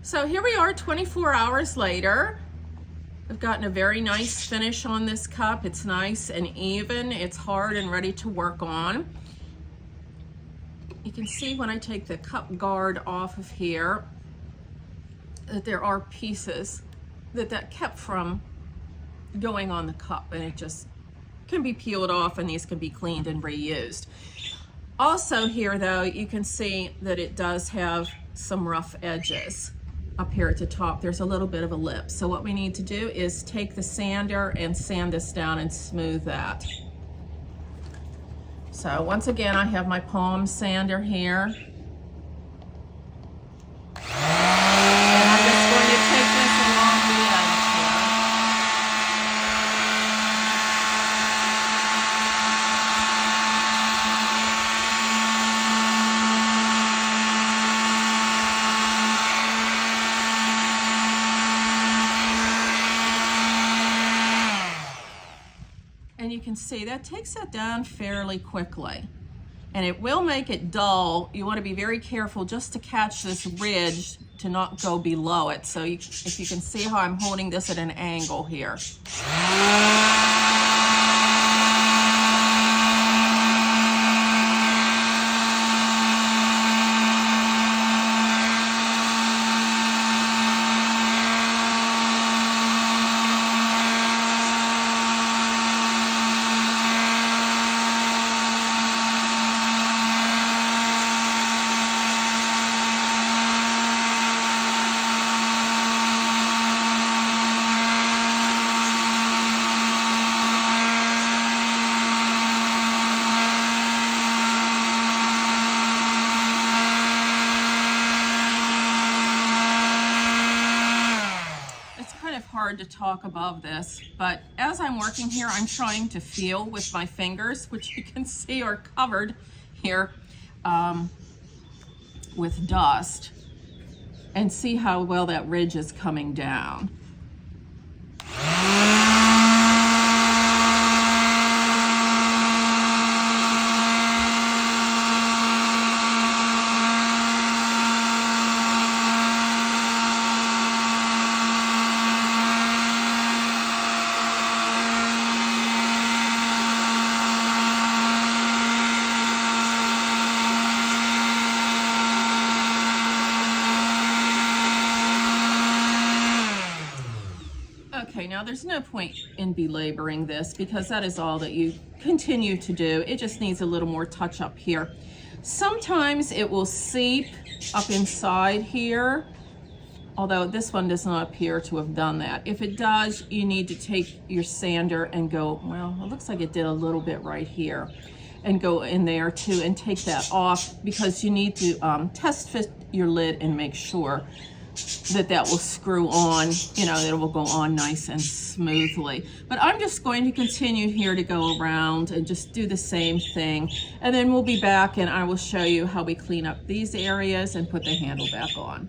So here we are 24 hours later. I've gotten a very nice finish on this cup. It's nice and even. It's hard and ready to work on. You can see when I take the cup guard off of here that there are pieces that kept from going on the cup, and it just can be peeled off, and these can be cleaned and reused. Also here though, you can see that it does have some rough edges. Up here at the top, there's a little bit of a lip. So what we need to do is take the sander and sand this down and smooth that. So once again, I have my palm sander here. And I'm just going to take this along the edge here. And you can see that takes that down fairly quickly, and it will make it dull. You want to be very careful just to catch this ridge to not go below it. So if you can see how I'm holding this at an angle here. Hard to talk above this, but as I'm working here, I'm trying to feel with my fingers, which you can see are covered here with dust, and see how well that ridge is coming down. Okay, now there's no point in belaboring this because that is all that you continue to do. It just needs a little more touch up here. Sometimes it will seep up inside here, although this one does not appear to have done that. If it does, you need to take your sander and go, well, it looks like it did a little bit right here, and go in there too and take that off, because you need to test fit your lid and make sure that will screw on, you know, that it will go on nice and smoothly. But I'm just going to continue here to go around and just do the same thing, and then we'll be back and I will show you how we clean up these areas and put the handle back on.